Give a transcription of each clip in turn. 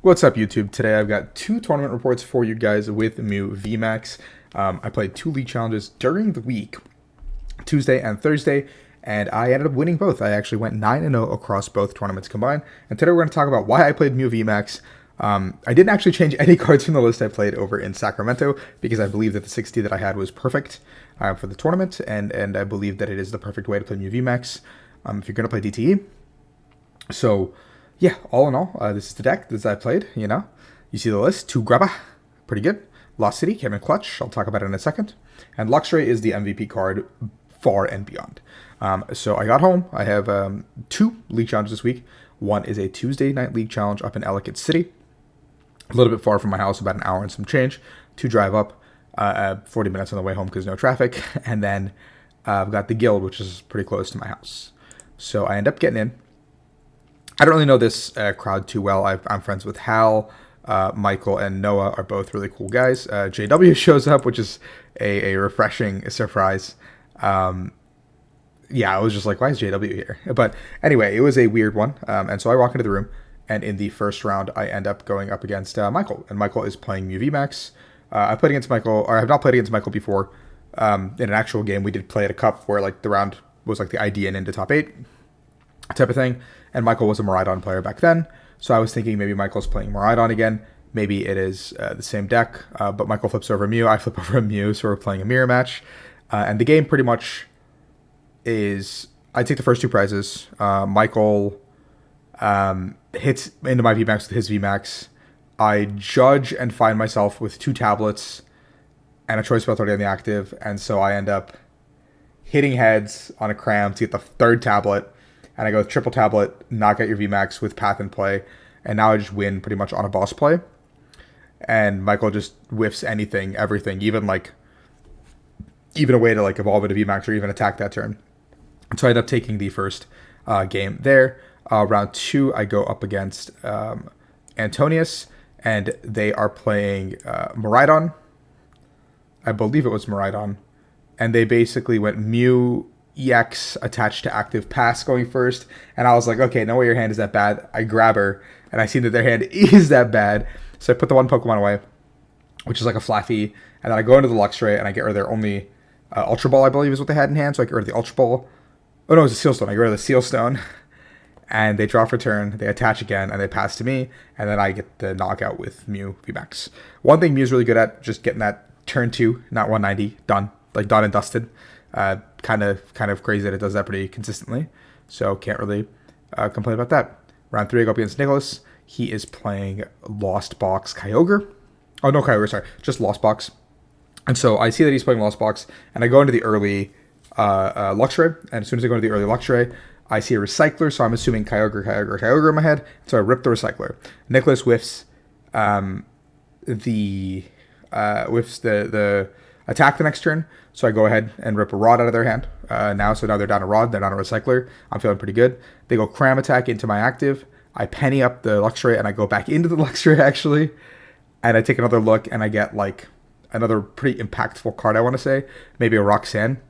What's up, YouTube? Today I've got two tournament reports for you guys with MEW VMAX. I played two league challenges during the week, Tuesday and Thursday, and I ended up winning both. I actually went 9-0 across both tournaments combined. And today we're going to talk about why I played MEW VMAX. I didn't actually change any cards from the list I played over in Sacramento because I believe that the 60 that I had was perfect for the tournament, and I believe that it is the perfect way to play MEW VMAX if you're going to play DTE. So, yeah, all in all, this is the deck that I played, You see the list. 2 Grabba, pretty good. Lost City came in clutch. I'll talk about it in a second. And Luxray is the MVP card far and beyond. So I got home. I have 2 league challenges this week. One is a Tuesday night league challenge up in LAKEY City. A little bit far from my house, about an hour and some change to drive up. 40 minutes on the way home because no traffic. And then I've got the Guild, which is pretty close to my house. So I end up getting in. I don't really know this crowd too well. I'm friends with Hal, Michael, and Noah are both really cool guys. JW shows up, which is a refreshing surprise. Yeah, I was just like, why is JW here? But anyway, it was a weird one. And so I walk into the room, and in the first round, I end up going up against Michael. And Michael is playing MEW VMAX. I played against Michael, or I have not played against Michael before. In an actual game, we did play at a cup where like the round was like the ID and into top 8 type of thing. And Michael was a Miraidon player back then, so I was thinking maybe Michael's playing Miraidon again. Maybe it is the same deck, but Michael flips over a MEW, I flip over a MEW, so we're playing a mirror match. And the game pretty much is, I take the first 2 prizes. Michael hits into my VMAX with his VMAX. I judge and find myself with 2 tablets and a choice spell already on the active, and so I end up hitting heads on a cram to get the 3rd tablet. And I go with triple tablet, knock out your VMAX with path in play, and now I just win pretty much on a boss play. And Michael just whiffs anything, everything, even a way to like evolve into VMAX or even attack that turn. And so I end up taking the first game there. Round 2, I go up against Antonius, and they are playing Miraidon. I believe it was Miraidon. And they basically went MEW EX attached to active pass going first, and I was like, okay, no way your hand is that bad. I grab her, and I see that their hand is that bad, so I put the 1 Pokemon away, which is like a Flaffy, and then I go into the Luxray, and I get rid of their only Ultra Ball, I believe is what they had in hand, so I get rid of the Ultra Ball. Oh no, it was a Seal Stone. I get rid of the Seal Stone, and they draw for turn, they attach again, and they pass to me, and then I get the knockout with MEW VMAX. One thing MEW's really good at, just getting that turn 2, not 190, done. Like done and dusted. Kind of crazy that it does that pretty consistently, so can't really complain about that. Round 3, I go up against Nicholas. He is playing Lost Box Kyogre. Oh, no Kyogre, sorry, just Lost Box. And so I see that he's playing Lost Box, and I go into the early Luxray, and as soon as I go into the early Luxray, I see a Recycler, so I'm assuming Kyogre in my head, so I rip the Recycler. Nicholas whiffs the attack the next turn, so I go ahead and rip a Rod out of their hand. So now they're down a Rod, they're down a Recycler. I'm feeling pretty good. They go Cram Attack into my active. I penny up the Luxray, and I go back into the Luxray, actually. And I take another look, and I get, like, another pretty impactful card, I want to say. Maybe a Roxanne.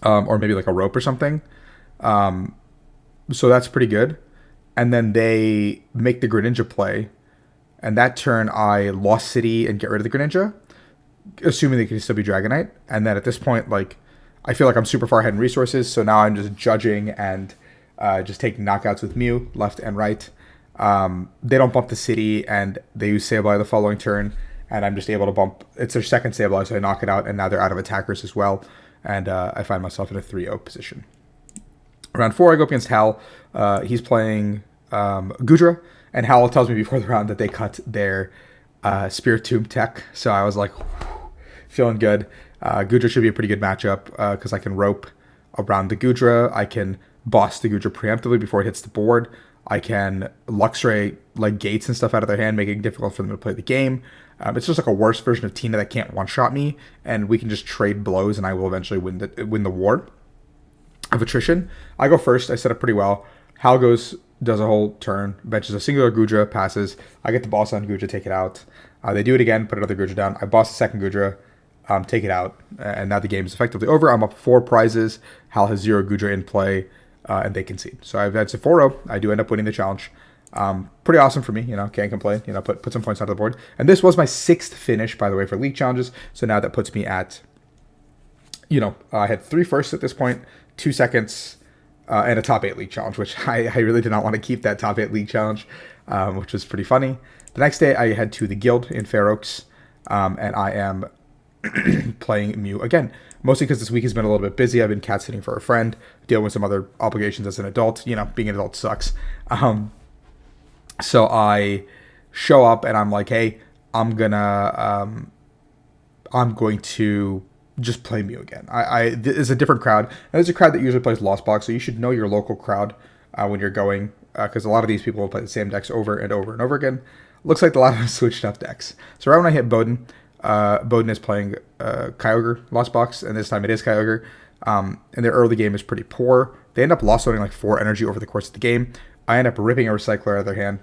Or maybe, like, a Rope or something. So that's pretty good. And then they make the Greninja play. And that turn, I Lost City and get rid of the Greninja, assuming they can still be Dragonite. And then at this point, like, I feel like I'm super far ahead in resources, so now I'm just judging and just taking knockouts with MEW left and right. They don't bump the city, and they use Sableye the following turn, and I'm just able to bump. It's their second Sableye, so I knock it out, and now they're out of attackers as well, and I find myself in a 3-0 position. Round 4, I go up against Hal. He's playing Gudra, and Hal tells me before the round that they cut their Spirit Tomb tech, so I was like, feeling good. Gudra should be a pretty good matchup because I can rope around the Gudra. I can boss the Gudra preemptively before it hits the board. I can Luxray like gates and stuff out of their hand, making it difficult for them to play the game. It's just like a worse version of Tina that can't one-shot me, and we can just trade blows, and I will eventually win the war of attrition. I go first. I set up pretty well. Hal does a whole turn, benches a singular Gudra, passes. I get the boss on Gudra, take it out. They do it again, put another Gudra down. I boss the second Gudra, take it out, and now the game is effectively over. I'm up 4 prizes. Hal has 0 Gudra in play, and they concede. So I've had a 4-0. I do end up winning the challenge. Pretty awesome for me, can't complain. Put some points onto the board. And this was my 6th finish, by the way, for league challenges. So now that puts me at, I had 3 firsts at this point, 2 seconds, and a top 8 league challenge, which I really did not want to keep that top 8 league challenge, which was pretty funny. The next day, I head to the guild in Fair Oaks, and I am playing Mew again. Mostly because this week has been a little bit busy. I've been cat sitting for a friend, dealing with some other obligations as an adult. Being an adult sucks. So I show up and I'm like, hey, I'm going to just play Mew again. It's a different crowd. And there's a crowd that usually plays Lost Box, so you should know your local crowd when you're going, because a lot of these people will play the same decks over and over and over again. Looks like a lot of them switched up decks. So right when I hit Bowden, Bowden is playing Kyogre Lost Box, and this time it is Kyogre. And their early game is pretty poor. They end up lost owning like 4 energy over the course of the game. I end up ripping a Recycler out of their hand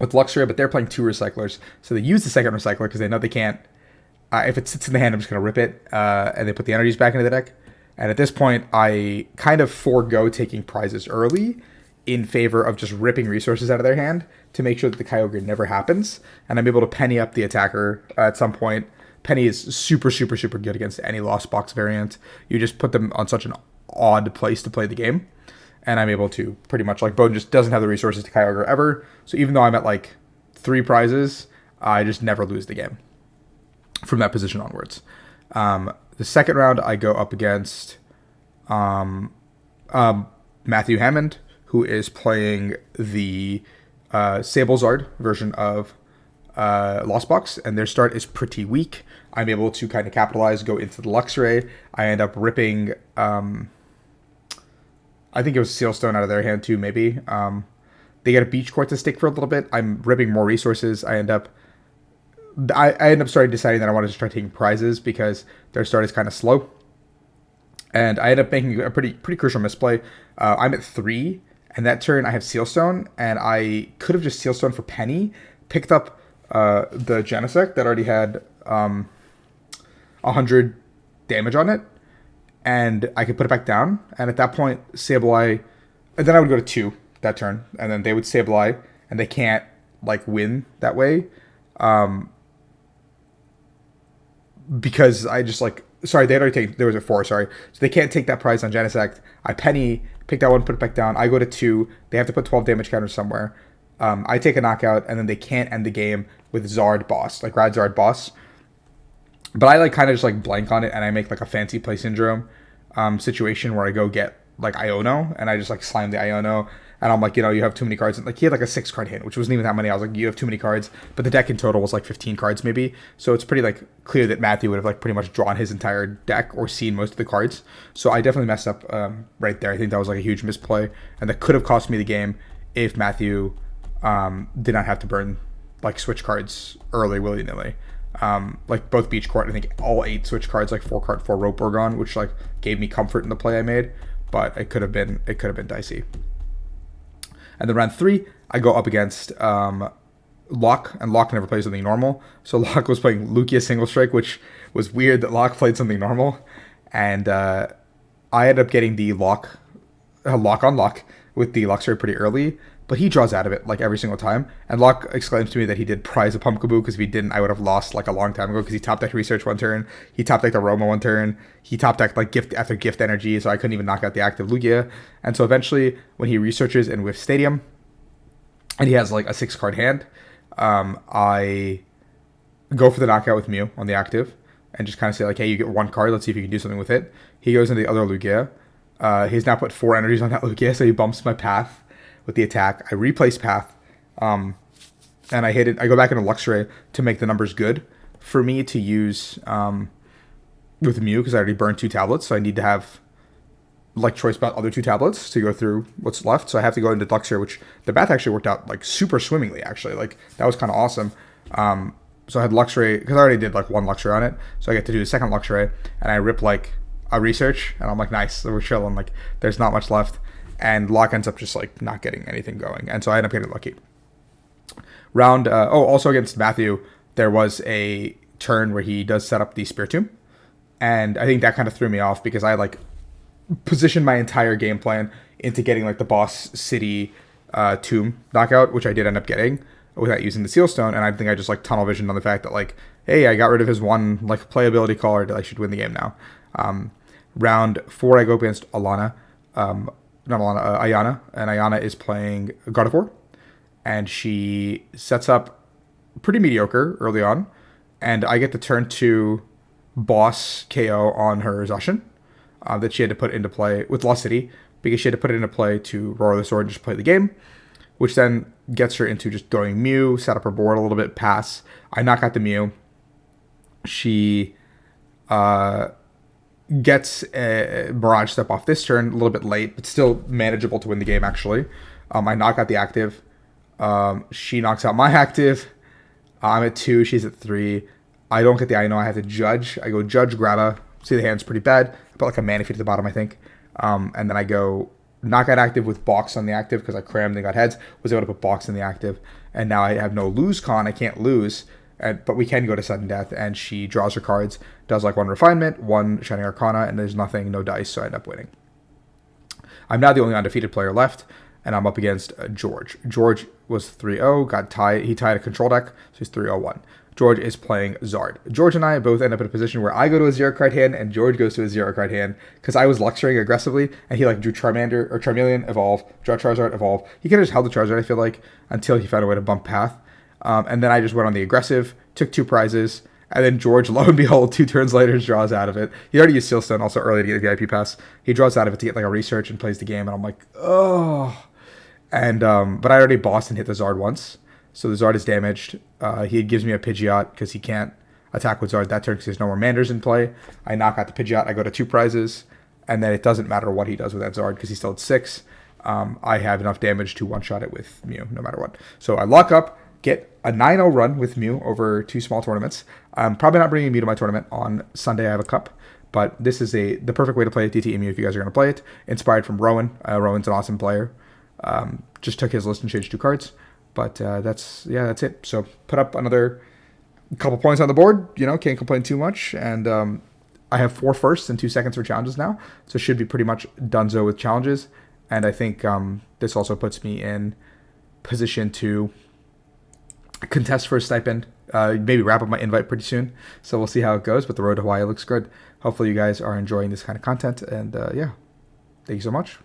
with Luxray, but they're playing 2 Recyclers. So they use the second Recycler because they know they can't. If it sits in the hand, I'm just going to rip it. And they put the energies back into the deck. And at this point, I kind of forego taking prizes early in favor of just ripping resources out of their hand to make sure that the Kyogre never happens. And I'm able to penny up the attacker at some point. Penny is super, super, super good against any Lost Box variant. You just put them on such an odd place to play the game. And I'm able to pretty much, like, Bowden just doesn't have the resources to Kyogre ever. So even though I'm at, like, 3 prizes, I just never lose the game from that position onwards. The second round, I go up against Matthew Hammond, who is playing the Sable Zard version of Lost Box, and their start is pretty weak. I'm able to kind of capitalize, go into the Luxray. I end up ripping, I think it was Sealstone out of their hand too, maybe. They get a Beach Court to stick for a little bit. I'm ripping more resources. I end up starting deciding that I wanted to start taking prizes because their start is kind of slow. And I end up making a pretty crucial misplay. I'm at 3, and that turn I have Sealstone, and I could have just Sealstone for Penny, picked up the Genesect that already had 100 damage on it, and I could put it back down. And at that point, Sableye, and then I would go to 2 that turn, and then they would Sableye, and they can't like win that way. Because I just like, sorry, they had already taken, there was a 4, sorry. So they can't take that prize on Genesect. I penny, pick that one, put it back down. I go to 2. They have to put 12 damage counters somewhere. I take a knockout, and then they can't end the game with Zard Boss, like Rad Zard Boss. But I like kind of just like blank on it, and I make like a fancy play syndrome situation where I go get like Iono, and I just like slam the Iono. And I'm like, you have too many cards. And like, he had like a 6 card hit, which wasn't even that many. I was like, you have too many cards. But the deck in total was like 15 cards maybe. So it's pretty like clear that Matthew would have like pretty much drawn his entire deck or seen most of the cards. So I definitely messed up right there. I think that was like a huge misplay. And that could have cost me the game if Matthew did not have to burn like switch cards early willy-nilly. Like both Beach Court, I think all 8 switch cards, like 4 Rope Borgon, which like gave me comfort in the play I made. But it could have been dicey. And then round 3, I go up against Locke, and Locke never plays something normal. So Locke was playing Lugia Single Strike, which was weird that Locke played something normal. And I ended up getting the Lock on Lock with the Luxray pretty early, but he draws out of it like every single time. And Locke exclaims to me that he did prize a Pumpkaboo, because if he didn't, I would have lost like a long time ago, because he top decked Research one turn, he top decked Aroma one turn, he top decked like gift after gift energy, so I couldn't even knock out the active Lugia. And so eventually, when he researches in Whiff Stadium, and he has like a 6 card hand, I go for the knockout with Mew on the active, and just kind of say like, hey, you get 1 card, let's see if you can do something with it. He goes into the other Lugia. He's now put 4 energies on that Lugia, so he bumps my Path with the attack. I replace Path, and I hit it. I go back into Luxray to make the numbers good for me to use with Mew, because I already burned 2 tablets, so I need to have like choice about other 2 tablets to go through what's left. So I have to go into Luxray, which the math actually worked out like super swimmingly. Actually, like that was kind of awesome. So I had Luxray, because I already did like 1 Luxray on it, so I get to do the second Luxray, and I rip like a Research, and I'm like, nice, so we're chilling. Like there's not much left. And Locke ends up just like not getting anything going, and so I end up getting lucky. Round also against Matthew, there was a turn where he does set up the Spiritomb, and I think that kind of threw me off, because I like positioned my entire game plan into getting like the boss city Tomb knockout, which I did end up getting without using the Seal Stone, and I think I just like tunnel visioned on the fact that like, hey, I got rid of his one like playability card. I should win the game now. Round 4, I go up against Alana, not Alana, Ayana, and Ayana is playing God of War, and she sets up pretty mediocre early on, and I get the turn 2 boss KO on her Zacian that she had to put into play with Lost City because she had to put it into play to roar the sword and just play the game, which then gets her into just going Mew, set up her board a little bit, pass. I knock out the Mew. She gets a Mirage Step off this turn, a little bit late, but still manageable to win the game, actually. I knock out the active. She knocks out my active. I'm at 2, she's at 3. I don't get the I know I have to judge. I go judge, grabba. See, the hand's pretty bad. I put like a mana feed at the bottom, I think. And then I go knockout active with box on the active because I crammed and got heads. Was able to put box in the active. And now I have no lose con. I can't lose. But we can go to sudden death. And she draws her cards. Does like 1 refinement, 1 shining arcana. And there's nothing, no dice. So I end up winning. I'm now the only undefeated player left. And I'm up against George. George was 3-0. Got tied. He tied a control deck. So he's 3-0-1. George is playing Zard. George and I both end up in a position where I go to a 0 card hand and George goes to a 0 card hand because I was luxuring aggressively and he like drew Charmander or Charmeleon, evolve, draw Charizard, evolve. He could have just held the Charizard, I feel like, until he found a way to bump path. And then I just went on the aggressive, took 2 prizes, and then George, lo and behold, 2 turns later, draws out of it. He already used Sealstone also early to get the VIP pass. He draws out of it to get like a research and plays the game, and I'm like, oh. And but I already bossed and hit the Zard once. So the Zard is damaged. He gives me a Pidgeot because he can't attack with Zard that turn because there's no more Manders in play. I knock out the Pidgeot. I go to 2 prizes. And then it doesn't matter what he does with that Zard because he's still at 6. I have enough damage to one-shot it with Mew no matter what. So I lock up, get a 9-0 run with Mew over 2 small tournaments. I'm probably not bringing Mew to my tournament. On Sunday I have a cup. But this is the perfect way to play DT Mew if you guys are going to play it. Inspired from Rowan. Rowan's an awesome player. Just took his list and changed 2 cards. But that's it. So put up another couple points on the board. You know, can't complain too much. And I have 4 firsts and 2 seconds for challenges now. So should be pretty much donezo with challenges. And I think this also puts me in position to contest for a stipend. Maybe wrap up my invite pretty soon. So we'll see how it goes. But the road to Hawaii looks good. Hopefully you guys are enjoying this kind of content. And yeah, thank you so much.